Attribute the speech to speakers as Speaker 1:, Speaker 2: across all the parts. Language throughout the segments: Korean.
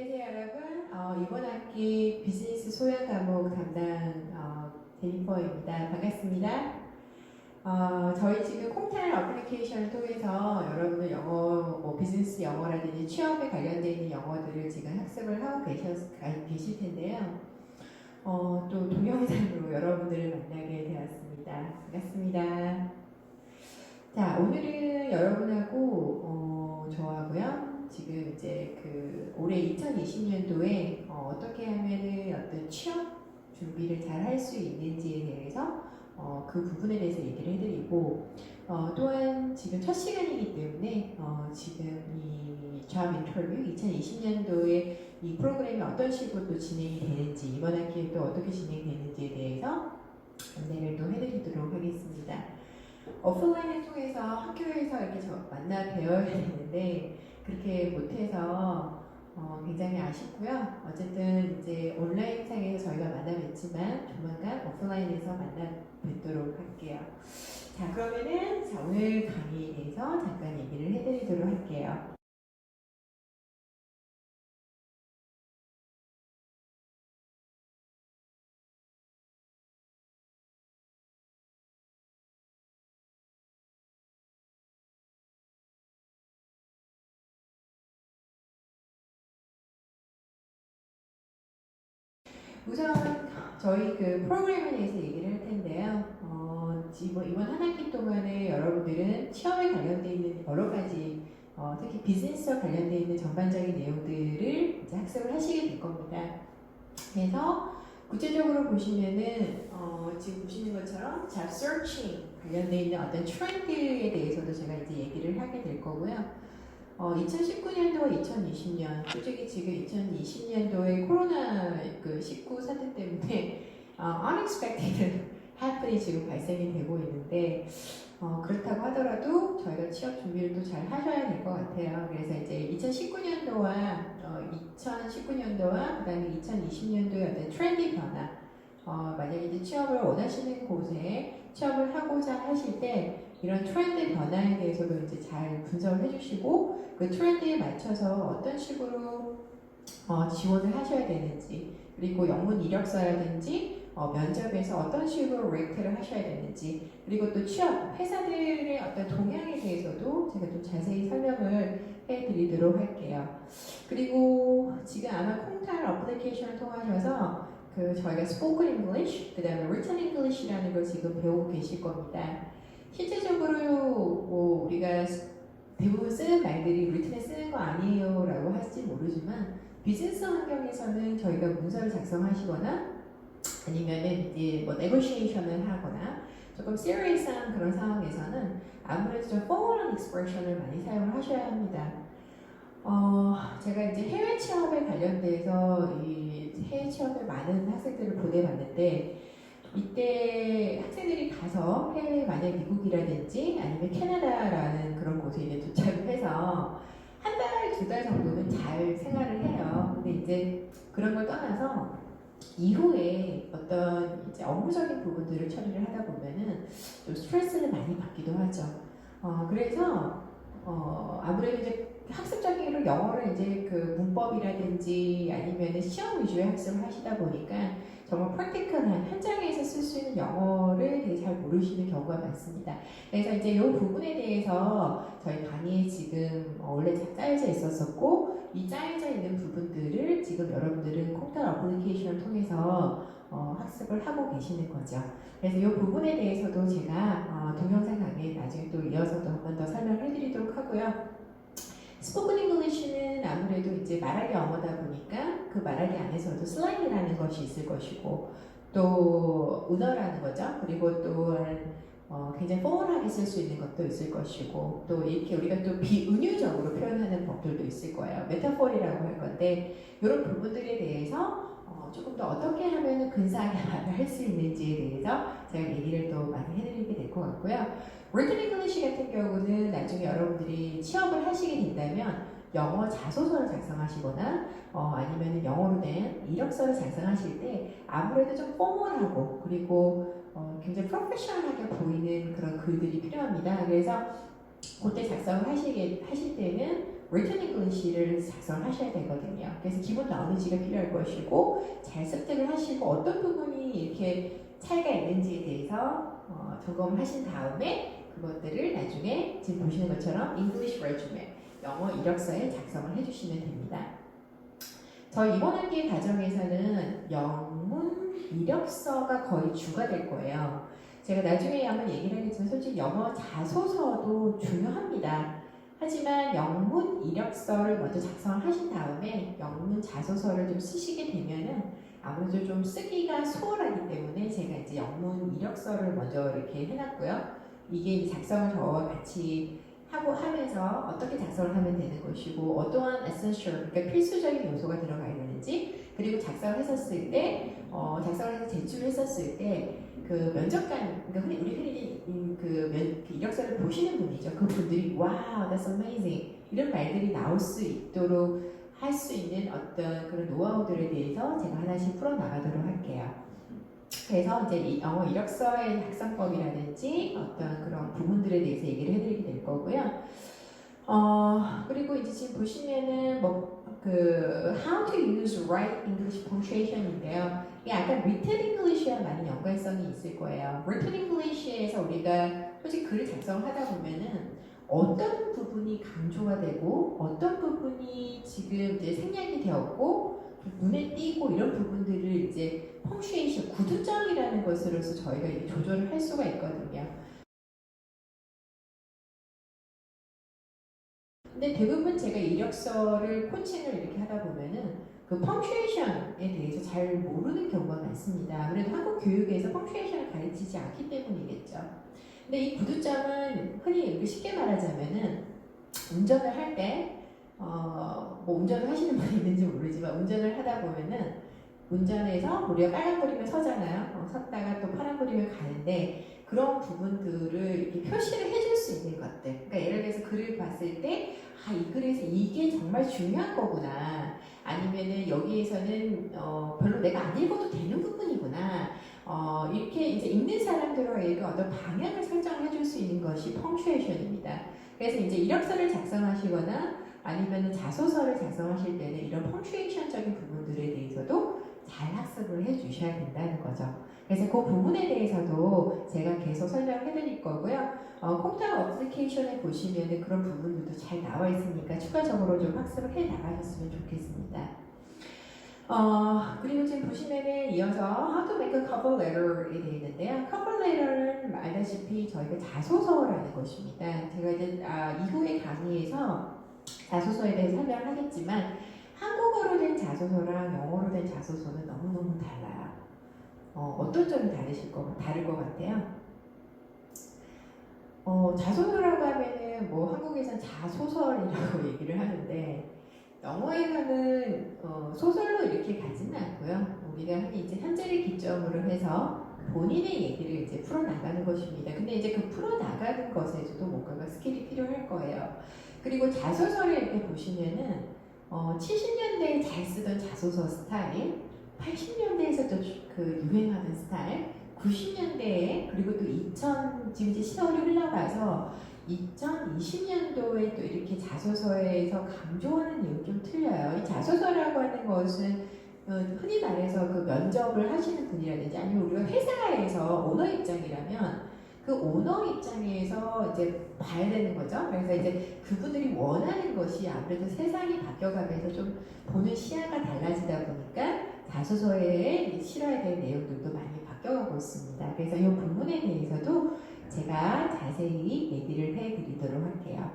Speaker 1: 안녕하세요 여러분. 이번 학기 비즈니스 소양 과목 담당 제니퍼입니다. 반갑습니다. 저희 지금 콩탈 어플리케이션을 통해서 여러분들 영어, 비즈니스 영어라든지 취업에 관련되어 있는 영어들을 지금 학습을 하고 계실 텐데요. 또 동영상으로 여러분들을 만나게 되었습니다. 반갑습니다. 자, 오늘은 여러분하고 저하고요. 지금 이제 올해 2020년도에 어떻게 하면은 어떤 취업 준비를 잘 할 수 있는지에 대해서 그 부분에 대해서 얘기를 해드리고 또한 지금 첫 시간이기 때문에 지금 이 job interview 2020년도에 이 프로그램이 어떤 식으로 또 진행이 되는지 이번 학기에 또 어떻게 진행되는지에 대해서 안내를 또 해드리도록 하겠습니다. 오프라인을 통해서 학교에서 이렇게 만나 뵈어야 되는데 그렇게 못해서 굉장히 아쉽고요. 어쨌든 이제 온라인상에서 저희가 만나 뵙지만 조만간 오프라인에서 만나 뵙도록 할게요. 자, 그러면은 오늘 강의에 대해서 잠깐 얘기를 해드리도록 할게요. 우선 저희 그 프로그램에 대해서 얘기를 할 텐데요. 이번 한 학기 동안에 여러분들은 취업에 관련되어 있는 여러 가지 특히 비즈니스와 관련되어 있는 전반적인 내용들을 이제 학습을 하시게 될 겁니다. 그래서 구체적으로 보시면은 지금 보시는 것처럼 job searching 관련되어 있는 어떤 트렌드에 대해서도 제가 이제 얘기를 하게 될 거고요. 2019년도와 2020년, 솔직히 지금 2020년도에 코로나 19 사태 때문에 unexpected happen이 지금 발생이 되고 있는데 그렇다고 하더라도 저희가 취업 준비를 또 잘 하셔야 될 것 같아요. 그래서 이제 2019년도와 그 다음에 2020년도의 어떤 트렌드 변화, 만약에 이제 취업을 원하시는 곳에 취업을 하고자 하실 때 이런 트렌드 변화에 대해서도 이제 잘 분석을 해주시고 그 트렌드에 맞춰서 어떤 식으로 지원을 하셔야 되는지 그리고 영문 이력서라든지 면접에서 어떤 식으로 레이트를 하셔야 되는지 그리고 또 취업 회사들의 어떤 동향에 대해서도 제가 좀 자세히 설명을 해드리도록 할게요. 그리고 지금 아마 콩탈 어플리케이션을 통하셔서 저희가 spoken English, 그 다음에 written English라는 걸 지금 배우고 계실 겁니다. 실제적으로 우리가 대부분 쓰는 말들이 리튼에 쓰는 거 아니에요 라고 할지 모르지만 비즈니스 환경에서는 저희가 문서를 작성하시거나 아니면은 이제 네고시에이션을 하거나 조금 시리어스한 그런 상황에서는 아무래도 좀 포멀한 익스프레션을 많이 사용을 하셔야 합니다. 제가 이제 해외 취업에 관련돼서 이 해외 취업에 많은 학생들을 보내봤는데 이때 학생들이 가서 해외 만약 미국이라든지 아니면 캐나다라는 그런 곳에 이제 도착을 해서 한 달, 두 달 정도는 잘 생활을 해요. 근데 이제 그런 걸 떠나서 이후에 어떤 이제 업무적인 부분들을 처리를 하다 보면은 좀 스트레스를 많이 받기도 하죠. 그래서 아무래도 이제 학습적으로 영어를 이제 문법이라든지 아니면 시험 위주의 학습을 하시다 보니까 정말 프랙티컬한 현장에서 쓸 수 있는 영어를 되게 잘 모르시는 경우가 많습니다. 그래서 이제 이 부분에 대해서 저희 강의에 지금 원래 짜여져 있었었고 이 짜여져 있는 부분들을 지금 여러분들은 콩탈 어플리케이션을 통해서 학습을 하고 계시는 거죠. 그래서 이 부분에 대해서도 제가 동영상 강의에 나중에 또 이어서도 한 번 더 설명을 해드리도록 하고요. 스포큰 잉글리시는 아무래도 이제 말하기 영어다 보니까 그 말하기 안에서도 슬랭이라는 것이 있을 것이고 또 은어라는 거죠. 그리고 또 굉장히 포멀하게 쓸 수 있는 것도 있을 것이고 또 이렇게 우리가 또 비은유적으로 표현하는 법들도 있을 거예요. 메타포리라고 할 건데 이런 부분들에 대해서 조금 더 어떻게 하면 근사하게 말을 할 수 있는지에 대해서 제가 얘기를 또 많이 해드리게 될 것 같고요. written English 같은 경우는 나중에 여러분들이 취업을 하시게 된다면 영어 자소서를 작성하시거나 아니면 영어로 된 이력서를 작성하실 때 아무래도 좀 포멀하고 그리고 굉장히 프로페셔널하게 보이는 그런 글들이 필요합니다. 그래서 그때 작성을 하실 때는 written English를 작성하셔야 되거든요. 그래서 기본 knowledge가 필요할 것이고 잘 습득을 하시고 어떤 부분이 이렇게 차이가 있는지에 대해서 점검을 하신 다음에 그것들을 나중에 지금 보시는 것처럼 English resume, 영어 이력서에 작성을 해주시면 됩니다. 저 이번 학기 과정에서는 영문 이력서가 거의 주가 될 거예요. 제가 나중에 한번 얘기를 하겠지만 솔직히 영어 자소서도 중요합니다. 하지만 영문 이력서를 먼저 작성하신 다음에 영문 자소서를 좀 쓰시게 되면은 아무래도 좀 쓰기가 수월하기 때문에 제가 이제 영문 이력서를 먼저 이렇게 해놨고요. 이게 작성을 저와 같이 하고 하면서 어떻게 작성을 하면 되는 것이고 어떠한 essential, 그러니까 필수적인 요소가 들어가야 되는지, 그리고 작성을 했었을 때 작성을 해서 제출을 했었을 때 그 면접관, 그러니까 우리 흔히 그 이력서를 보시는 분이죠. 그 분들이 wow, that's amazing 이런 말들이 나올 수 있도록 할 수 있는 어떤 그런 노하우들에 대해서 제가 하나씩 풀어나가도록 할게요. 그래서 이제 이 영어 이력서의 작성법이라든지 어떤 그런 부분들에 대해서 얘기를 해드리게 될 거고요. 그리고 이제 지금 보시면은 그 how to use right English punctuation인데요. 이게 아까 written English와 많은 연관성이 있을 거예요. written English에서 우리가 솔직히 글을 작성하다 보면은 어떤 부분이 강조가 되고 어떤 부분이 지금 이제 생략이 되었고 눈에 띄고 이런 부분들을 이제 펑슈에이션, 구두점이라는 것으로서 저희가 이제 조절을 할 수가 있거든요. 근데 대부분 제가 이력서를 코칭을 이렇게 하다 보면은 그 펑슈에이션에 대해서 잘 모르는 경우가 많습니다. 아무래도 한국 교육에서 펑슈에이션을 가르치지 않기 때문이겠죠. 근데 이 구두점은 흔히 쉽게 말하자면은 운전을 할 때 뭐 운전을 하시는 분이 있는지 모르지만 운전을 하다 보면은 운전해서 우리가 빨간불이면 서잖아요. 섰다가 또 파란불이면 가는데 그런 부분들을 이렇게 표시를 해줄 수 있는 것들. 그러니까 예를 들어서 글을 봤을 때 이 글에서 이게 정말 중요한 거구나. 아니면은 여기에서는 별로 내가 안 읽어도 되는 부분이구나. 이렇게 이제 읽는 사람들에게 어떤 방향을 설정을 해줄 수 있는 것이 펑슈에이션입니다. 그래서 이제 이력서를 작성하시거나 아니면 자소서를 작성하실 때는 이런 펑슈에이션적인 부분들에 대해서도 잘 학습을 해주셔야 된다는 거죠. 그래서 그 부분에 대해서도 제가 계속 설명을 해드릴 거고요. 콩타로 어플리케이션에 보시면 그런 부분들도 잘 나와 있으니까 추가적으로 좀 학습을 해 나가셨으면 좋겠습니다. 그리고 지금 보시면은 이어서 How to make a cover letter에 되어 있는데요. cover letter는 알다시피 저희가 자소서라는 것입니다. 제가 이제 이후의 강의에서 자소서에 대해 설명을 하겠지만 한국어로 된 자소서랑 영어로 된 자소서는 너무너무 달라요. 어떤 점이 다를 것 같아요? 자소서라고 하면은 뭐 한국에서는 자소설이라고 얘기를 하는데 영어에서는 소설로 이렇게 가지는 않고요. 우리가 흔히 이제 현재를 기점으로 해서 본인의 얘기를 이제 풀어나가는 것입니다. 근데 이제 그 풀어나가는 것에서도 뭔가가 스킬이 필요할 거예요. 그리고 자소서를 이렇게 보시면은 70년대에 잘 쓰던 자소서 스타일, 80년대에서도 그 유행하는 스타일, 90년대에 그리고 또 지금 이제 시월이 흘러가서 2020년도에 또 이렇게 자소서에서 강조하는 내용이 좀 틀려요. 이 자소서라고 하는 것은 흔히 말해서 그 면접을 하시는 분이라든지 아니면 우리가 회사에서 오너 입장이라면 그 오너 입장에서 이제 봐야 되는 거죠. 그래서 이제 그분들이 원하는 것이 아무래도 세상이 바뀌어가면서 좀 보는 시야가 달라지다 보니까 자소서에 실어야 될 내용들도 많이 바뀌어가고 있습니다. 그래서 이 부분에 대해서도 제가 자세히 얘기를 해드리도록 할게요.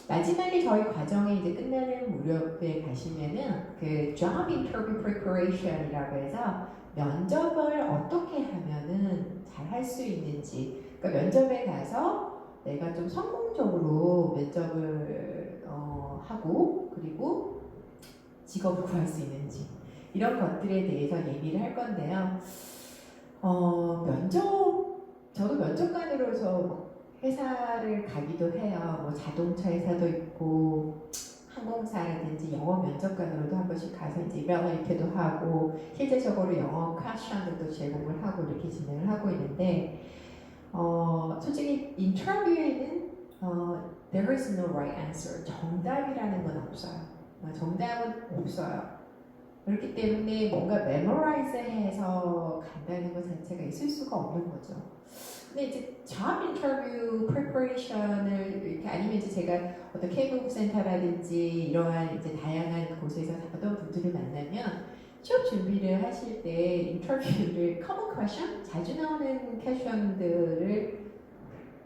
Speaker 1: 마지막에 저희 과정이 이제 끝나는 무렵에 가시면은 그 job interview preparation이라고 해서 면접을 어떻게 하면은 잘 할 수 있는지, 그러니까 면접에 가서 내가 좀 성공적으로 면접을 하고 그리고 직업을 구할 수 있는지 이런 것들에 대해서 얘기를 할 건데요. 저도 면접관으로서 회사를 가기도 해요. 뭐 자동차 회사도 있고 항공사라든지 영어 면접관으로도 한 번씩 가서 이제 이벨리티도 하고 실제적으로 영어 퀘스천들도 제공을 하고 이렇게 진행을 하고 있는데 솔직히 인터뷰에는 there is no right answer. 정답이라는 건 없어요. 정답은 없어요. 그렇기 때문에 뭔가 memorize해서 간다는 것 자체가 있을 수가 없는 거죠. 근데 이제 job interview preparation을 이렇게 아니면 이제 제가 어떤 케이블 센터라든지 이러한 이제 다양한 곳에서 어떤 분들을 만나면 취업 준비를 하실 때 인터뷰를 common question 자주 나오는 퀘션들을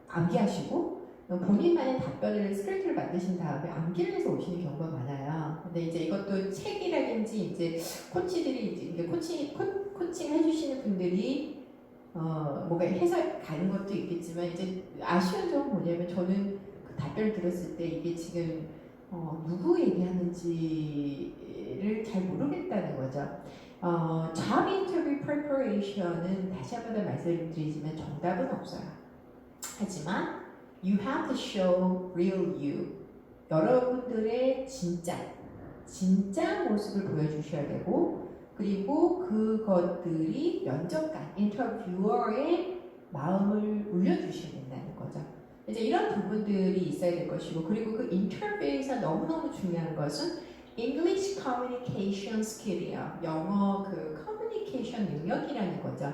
Speaker 1: 암기하시고 본인만의 답변을 스크립트를 만드신 다음에 암기를 해서 오시는 경우가 많아요. 근데 이제 이것도 책이라든지 이제 코치들이 이제 코칭 해주시는 분들이 뭔가 해서 가는 것도 있겠지만 이제 아쉬운 점은 뭐냐면 저는 그 답변을 들었을 때 이게 지금 누구 얘기하는지를 잘 모르겠다는 거죠. job interview preparation은 다시 한 번 더 말씀드리지만 정답은 없어요. 하지만 you have to show real you. 여러분들의 진짜 모습을 보여주셔야 되고 그리고 그것들이 면접관, 인터뷰어의 마음을 울려주셔야 된다는 거죠. 이제 이런 부분들이 있어야 될 것이고 그리고 그 인터뷰에서 너무너무 중요한 것은 English communication skill이에요. 영어 그 커뮤니케이션 능력이라는 거죠.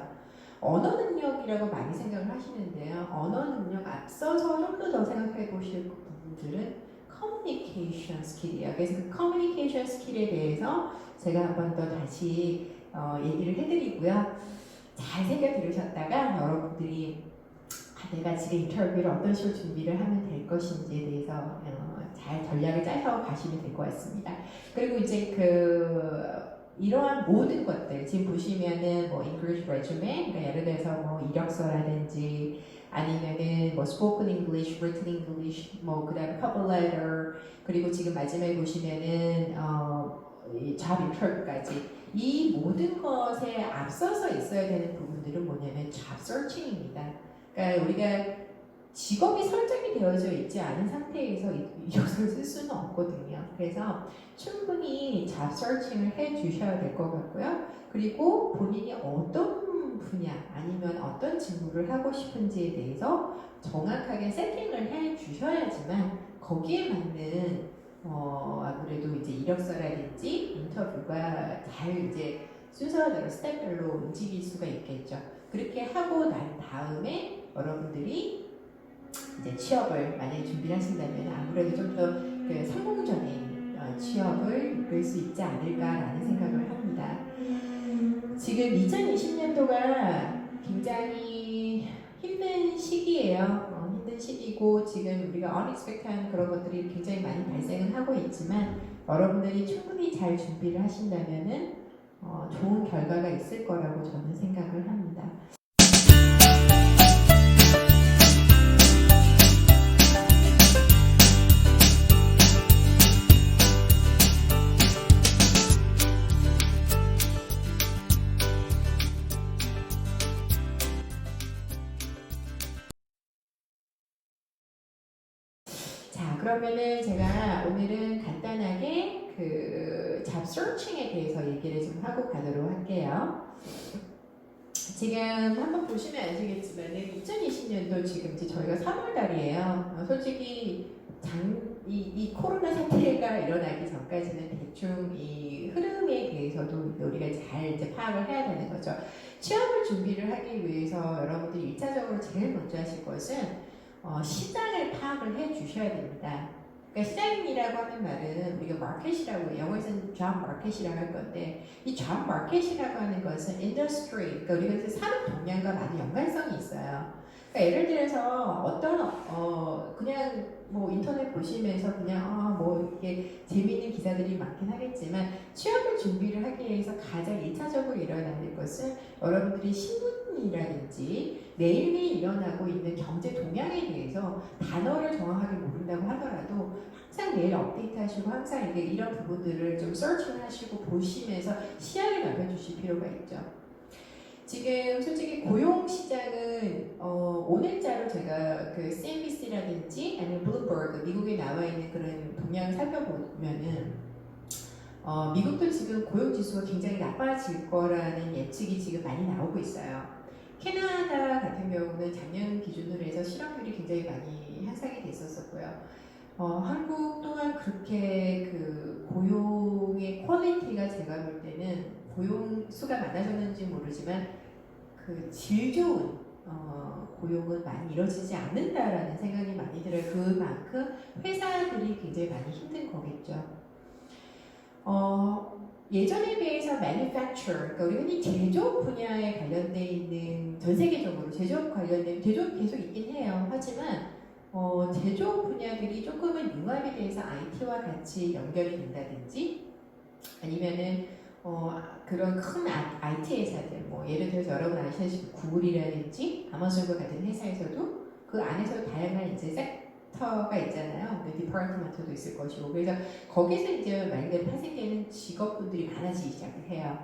Speaker 1: 언어 능력이라고 많이 생각을 하시는데요. 언어 능력 앞서서 좀 더 생각해 보실 부분들은 커뮤니케이션 스킬이에요. 그래서 그 커뮤니케이션 스킬에 대해서 제가 한 번 더 다시 얘기를 해드리고요. 잘 새겨 들으셨다가 여러분들이 내가 지금 인터뷰를 어떤 식으로 준비를 하면 될 것인지에 대해서 잘 전략을 짜서 가시면 될 것 같습니다. 그리고 이제 이러한 모든 것들 지금 보시면은 뭐 English resume, 그러니까 예를 들어서 뭐 이력서라든지 아니면은 뭐 spoken English, written English, 뭐 그다음에 cover letter 그리고 지금 마지막에 보시면은 이 job interview까지 이 모든 것에 앞서서 있어야 되는 부분들은 뭐냐면 job searching입니다. 그러니까 우리가 직업이 설정이 되어져 있지 않은 상태에서 이력서를 쓸 수는 없거든요. 그래서 충분히 job searching을 해 주셔야 될 것 같고요. 그리고 본인이 어떤 분야 아니면 어떤 직무를 하고 싶은지에 대해서 정확하게 세팅을 해 주셔야지만 거기에 맞는 아무래도 이제 이력서라든지 인터뷰가 잘 이제 순서대로 스텝별로 움직일 수가 있겠죠. 그렇게 하고 난 다음에 여러분들이 이제 취업을 만약에 준비를 하신다면 아무래도 좀 더 성공적인 취업을 이끌 수 있지 않을까라는 생각을 합니다. 지금 2020년도가 굉장히 힘든 시기예요. 힘든 시기고 지금 우리가 unexpected 그런 것들이 굉장히 많이 발생을 하고 있지만 여러분들이 충분히 잘 준비를 하신다면은 좋은 결과가 있을 거라고 저는 생각을 합니다. 자, 그러면은 제가 오늘은 간단하게 그 job searching에 대해서 얘기를 좀 하고 가도록 할게요. 지금 한번 보시면 아시겠지만 2020년도 지금 이제 저희가 3월달이에요. 솔직히 이 코로나 사태가 일어나기 전까지는 대충 이 흐름에 대해서도 우리가 잘 이제 파악을 해야 되는 거죠. 취업을 준비를 하기 위해서 여러분들이 1차적으로 제일 먼저 하실 것은 시장을 파악을 해 주셔야 됩니다. 그러니까 시장이라고 하는 말은 우리가 마켓이라고 영어에서는 job market이라고 할 건데 이 job market이라고 하는 것은 industry, 그러니까 우리가 산업 동향과 많이 연관성이 있어요. 그러니까 예를 들어서 어떤 그냥 뭐 인터넷 보시면서 그냥 뭐 이게 재미있는 기사들이 많긴 하겠지만 취업을 준비를 하기 위해서 가장 1차적으로 일어나야 될 것은 여러분들이 신문이라든지 매일매일 일어나고 있는 경제 동향에 대해서 단어를 정확하게 모른다고 하더라도 항상 매일 업데이트 하시고 항상 이런 부분들을 좀 서칭 하시고 보시면서 시야를 넓혀주실 필요가 있죠. 지금 솔직히 고용 시장은 오늘자로 제가 그 CNBC라든지 아니면 블룸버그 미국에 나와 있는 그런 동향을 살펴보면은 미국도 지금 고용 지수가 굉장히 나빠질 거라는 예측이 지금 많이 나오고 있어요. 캐나다 같은 경우는 작년 기준으로 해서 실업률이 굉장히 많이 상상이 됐었고요. 한국 또한 그렇게 그 고용의 퀄리티가 제가 볼 때는 고용 수가 많아졌는지 모르지만 그 질 좋은 고용은 많이 이루어지지 않는다라는 생각이 많이 들어요. 그만큼 회사들이 굉장히 많이 힘든 거겠죠. 예전에 비해서 manufacture, 그러니까 우리 흔히 제조업 분야에 관련돼 있는 전 세계적으로 제조업 관련된 제조업 계속 있긴 해요. 하지만 제조업 분야들이 조금은 융합이 돼서 IT와 같이 연결이 된다든지 아니면은 그런 큰 IT 회사들, 뭐 예를 들어서 여러분 아시다시피 구글이라든지 아마존과 같은 회사에서도 그 안에서 다양한 이제 섹터가 있잖아요. 디파트먼트도 있을 것이고 그래서 거기서 이제 말 그대로 파생되는 직업분들이 많아지기 시작을 해요.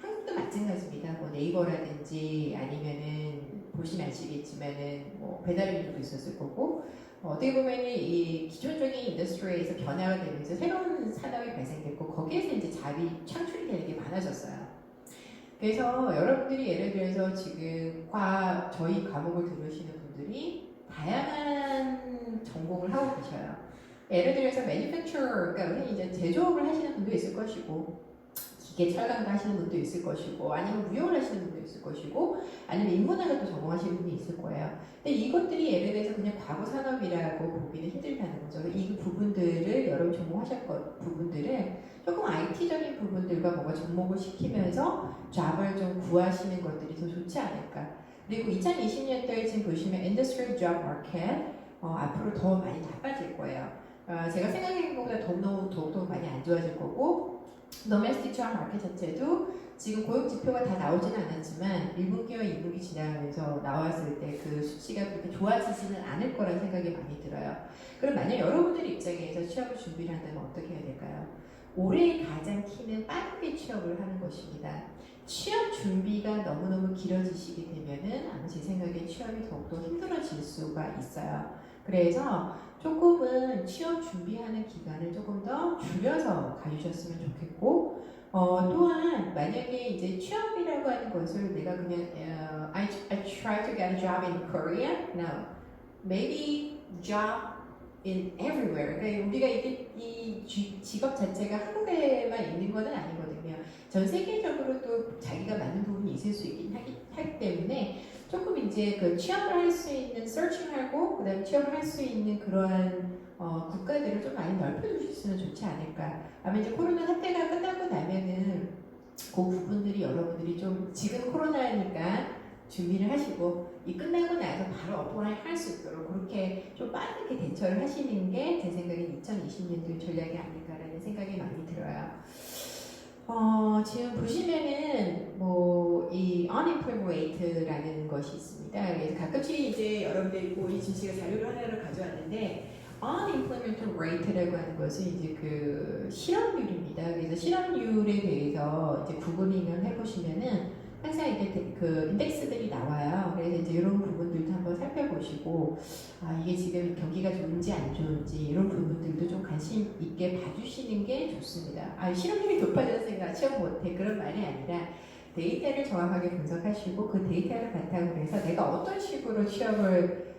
Speaker 1: 한국도 마찬가지입니다. 뭐 네이버라든지 아니면은 보시면 아시겠지만은 뭐 배달민족도 있었을 거고 어떻게 보면은 이 기존적인 인더스트리에서 변화가 되면서 새로운 산업이 발생됐고 거기에서 이제 자리 창출이 되는 게 많아졌어요. 그래서 여러분들이 예를 들어서 지금 저희 과목을 들으시는 분들이 다양한 전공을 하고 계셔요. 예를 들어서 manufacturer, 그러니까 이제 제조업을 하시는 분도 있을 것이고 기계 철강도 하시는 분도 있을 것이고 아니면 무역을 하시는 분도 있을 것이고 아니면 인문학을 또 전공하시는 분이 있을 거예요. 근데 이것들이 예를 들어서 그냥 과거 산업이라고 보기는 힘들다는 거죠. 이 부분들을 여러분 전공하셨던 부분들을 조금 IT적인 부분들과 뭔가 접목을 시키면서 잡을 좀 구하시는 것들이 더 좋지 않을까. 그리고 2020년도에 지금 보시면 Industrial Job Market 앞으로 더 많이 나빠질 거예요. 제가 생각한 것보다 더욱더 많이 안 좋아질 거고 도메스틱 job 마켓 자체도 지금 고용 지표가 다 나오지는 않았지만 1분기와 2분기 지나가면서 나왔을 때 그 수치가 그렇게 좋아지지는 않을 거라는 생각이 많이 들어요. 그럼 만약 여러분들 입장에서 취업을 준비를 한다면 어떻게 해야 될까요? 올해의 가장 키는 빠르게 취업을 하는 것입니다. 취업 준비가 너무너무 길어지시게 되면은 아마 제 생각에 취업이 더욱더 힘들어질 수가 있어요. 그래서 조금은 취업 준비하는 기간을 조금 더 줄여서 가주셨으면 좋겠고 또한 만약에 이제 취업이라고 하는 것을 내가 그냥 I try to get a job in Korea. No, maybe job in everywhere. 그러니까 우리가 이 직업 자체가 한국에만 있는 건 아니거든요. 전 세계적으로 또 자기가 맞는 부분이 있을 수 있긴 하기 때문에 조금 이제 그 취업을 할 수 있는 서칭하고 그다음에 취업을 할 수 있는 그러한 국가들을 좀 많이 넓혀주셨으면 좋지 않을까. 아마 이제 코로나 사태가 끝나고 나면은 그 부분들이 여러분들이 좀 지금 코로나니까 준비를 하시고 이 끝나고 나서 바로 어플라이 할 수 있도록 그렇게 좀 빠르게 대처를 하시는 게 제 생각엔 2020년도의 전략이 아닐까라는 생각이 많이 들어요. 지금 보시면은 뭐 이 unemployment rate라는 것이 있습니다. 그래서 가끔씩 이제 여러분들이 우리 진씨가 자료를 하나를 가져왔는데 unemployment rate라고 하는 것은 이제 그 실업률입니다. 그래서 실업률에 대해서 이제 구글링을 해보시면은 항상 이렇게 그 인덱스들이 나와요. 그래서 이제 이런 부분들도 한번 살펴보시고 이게 지금 경기가 좋은지 안 좋은지 이런 부분들도 좀 관심 있게 봐주시는 게 좋습니다. 실업률이 높아졌으니까 취업 못해 그런 말이 아니라 데이터를 정확하게 분석하시고 그 데이터를 바탕으로 해서 내가 어떤 식으로 취업을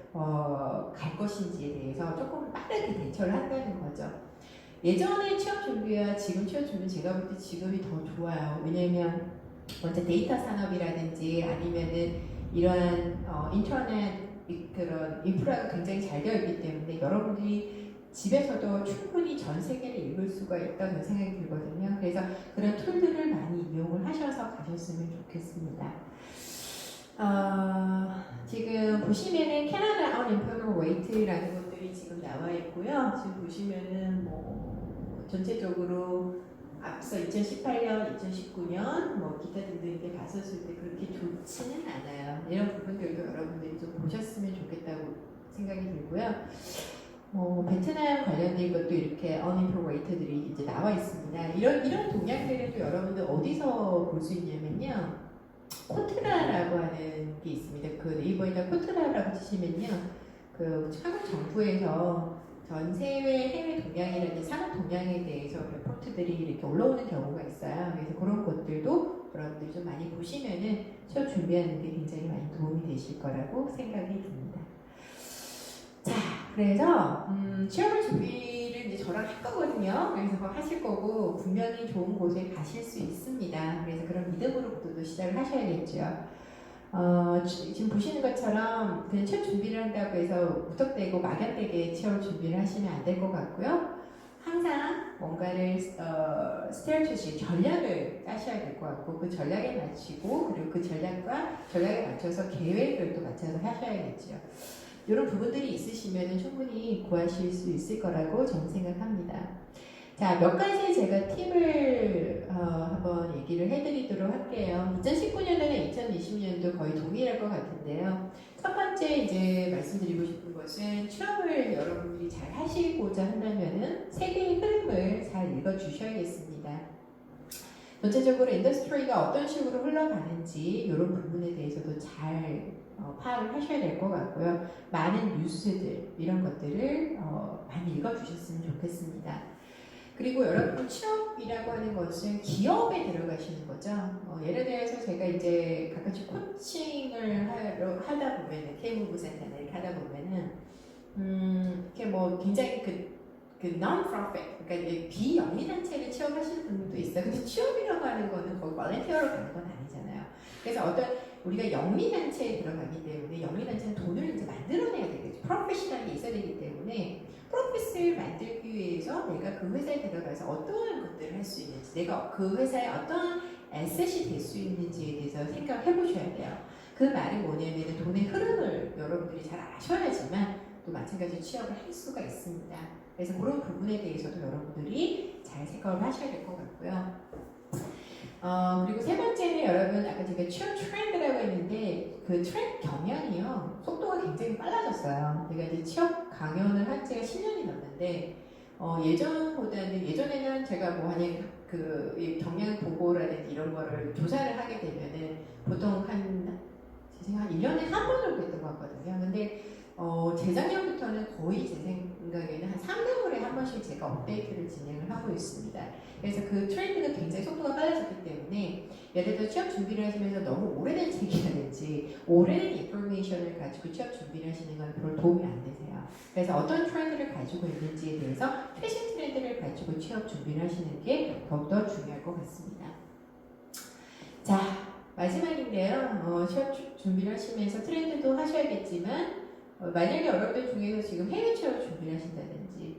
Speaker 1: 갈 것인지에 대해서 조금 빠르게 대처를 한다는 거죠. 예전에 취업 준비와 지금 취업 준비 제가 볼 때 지금이 더 좋아요. 왜냐면 먼저 데이터 산업이라든지 아니면은 이러한 인터넷 그런 인프라가 굉장히 잘 되어 있기 때문에 여러분들이 집에서도 충분히 전 세계를 읽을 수가 있다는 생각이 들거든요. 그래서 그런 툴들을 많이 이용을 하셔서 가셨으면 좋겠습니다. 지금 보시면은 캐나다 unemployment rate라는 것들이 지금 나와 있고요. 지금 보시면은 뭐 전체적으로 앞서 2018년, 2019년 뭐 기타 등등 이렇게 봤었을 때 그렇게 좋지는 않아요. 이런 부분들도 여러분들이 좀 보셨으면 좋겠다고 생각이 들고요. 베트남 관련된 것도 이렇게 unemployment rate들이 이제 나와 있습니다. 이런 동향들을 또 여러분들 어디서 볼 수 있냐면요. 코트라라고 하는 게 있습니다. 그 네이버에다 코트라라고 치시면요. 그 한국 정부에서 전세계 해외 동향이라든지 산업 동향에 대해서 레포트들이 이렇게 올라오는 경우가 있어요. 그래서 그런 것들도 여러분들이 좀 많이 보시면은 취업 준비하는 데 굉장히 많이 도움이 되실 거라고 생각이 듭니다. 자, 그래서 취업을 준비를 이제 저랑 할 거거든요. 그래서 그거 하실 거고 분명히 좋은 곳에 가실 수 있습니다. 그래서 그런 믿음으로부터 시작을 하셔야겠죠. 지금 보시는 것처럼 그냥 취업 준비를 한다고 해서 무턱대고 막연하게 취업 준비를 하시면 안 될 것 같고요. 항상 뭔가를 스트레티지 전략을 짜셔야 될 것 같고 그 전략에 맞추고 그리고 그 전략에 맞춰서 계획을 또 맞춰서 하셔야겠죠. 이런 부분들이 있으시면 충분히 구하실 수 있을 거라고 저는 생각합니다. 자, 몇 가지 제가 팁을 한번 얘기를 해드리도록 할게요. 2019년도나 2020년도 거의 동일할 것 같은데요. 첫 번째 이제 말씀드리고 싶은 것은 취업을 여러분들이 잘 하시고자 한다면은 세계의 흐름을 잘 읽어주셔야겠습니다. 전체적으로 인더스트리가 어떤 식으로 흘러가는지 이런 부분에 대해서도 잘 파악을 하셔야 될 것 같고요. 많은 뉴스들 이런 것들을 많이 읽어주셨으면 좋겠습니다. 그리고 여러분 취업이라고 하는 것은 기업에 들어가시는 거죠. 예를 들어서 제가 이제 가끔씩 코칭을 하다 보면은 K무브 센터나 이렇게 하다 보면은 이렇게 뭐 굉장히 그 non-profit 그러니까 비영리 단체를 취업하시는 분들도 있어요. 근데 취업이라고 하는 거는 거기 volunteer로 가는 건 아니잖아요. 그래서 어떤 우리가 영리 단체에 들어가기 때문에 영리 단체는 돈을 이제 만들어내야 되겠죠. 프로페셔널이 있어야 되기 때문에 프로피스를 만들기 위해서 내가 그 회사에 들어가서 어떠한 것들을 할 수 있는지 내가 그 회사에 어떤 에셋이 될 수 있는지에 대해서 생각해 보셔야 돼요. 그 말은 뭐냐면 돈의 흐름을 여러분들이 잘 아셔야지만 또 마찬가지로 취업을 할 수가 있습니다. 그래서 그런 부분에 대해서도 여러분들이 잘 생각을 하셔야 될 것 같고요. 그리고 세 번째는 여러분 아까 제가 취업 트렌드라고 했는데 그 트렌드 경향이요 속도가 굉장히 빨라졌어요. 제가 이제 취업 강연을 한 지가 10년이 넘는데 예전에는 제가 뭐 만약 그 경향 보고라든지 이런 거를 조사를 하게 되면은 보통 제 생각 한 1년에 한 번 정도 했던 것 같거든요. 근데 재작년부터는 거의 제 생각에는 한 3개월에 한 번씩 제가 업데이트를 진행을 하고 있습니다. 그래서 그 트렌드가 굉장히 속도가 빨라졌기 때문에 예를 들어 취업 준비를 하시면서 너무 오래된 책이라든지 오래된 인포메이션을 가지고 취업 준비를 하시는 건 별로 도움이 안 되세요. 그래서 어떤 트렌드를 가지고 있는지에 대해서 최신 트렌드를 가지고 취업 준비를 하시는 게 더욱더 중요할 것 같습니다. 자, 마지막인데요. 취업 준비를 하시면서 트렌드도 하셔야겠지만 만약에 여러분들 중에서 지금 해외 취업 준비를 하신다든지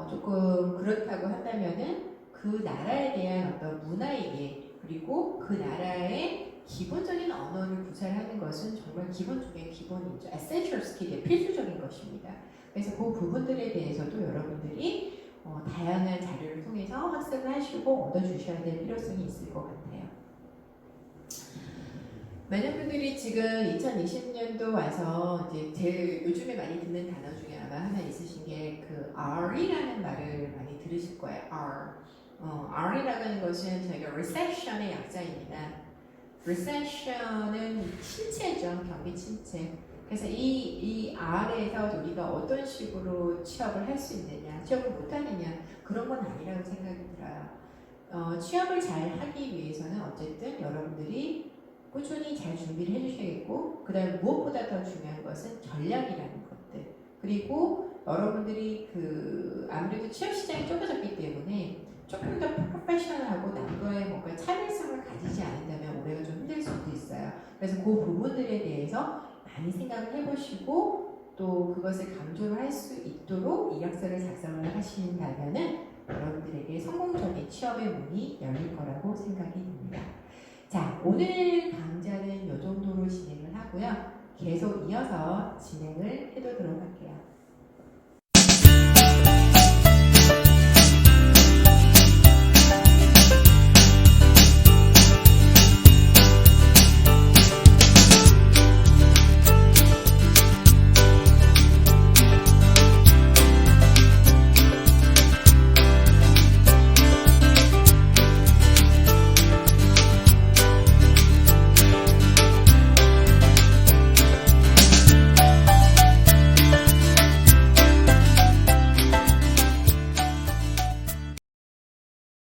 Speaker 1: 조금 그렇다고 한다면은 그 나라에 대한 어떤 문화이해 그리고 그 나라의 기본적인 언어를 구사하는 것은 정말 기본 중에 기본이죠. essential skill의 필수적인 것입니다. 그래서 그 부분들에 대해서도 여러분들이 다양한 자료를 통해서 학습을 하시고 얻어주셔야 될 필요성이 있을 것 같아요. 많은 분들이 지금 2020년도 와서 이제 제일 요즘에 많이 듣는 단어 중에 아마 하나 있으신 게 그 R이라는 말을 많이 들으실 거예요. R이라고 하는 것은 저희가 recession의 약자입니다. recession은 침체죠. 경기 침체. 그래서 이 R에서 우리가 어떤 식으로 취업을 할 수 있느냐, 취업을 못하느냐 그런 건 아니라고 생각이 들어요. 취업을 잘 하기 위해서는 어쨌든 여러분들이 꾸준히 잘 준비를 해주셔야겠고 그 다음 무엇보다 더 중요한 것은 전략이라는 것들 그리고 여러분들이 아무래도 취업 시장이 좁아졌기 때문에 조금 더 프로페셔널하고 남과의 뭔가 차별성을 가지지 않는다면 올해가 좀 힘들 수도 있어요. 그래서 그 부분들에 대해서 많이 생각을 해보시고 또 그것을 강조를 할 수 있도록 이력서를 작성을 하신다면은 여러분들에게 성공적인 취업의 문이 열릴 거라고 생각이 듭니다. 자, 오늘 강좌는 이 정도로 진행을 하고요. 계속 이어서 진행을 해보도록 할게요.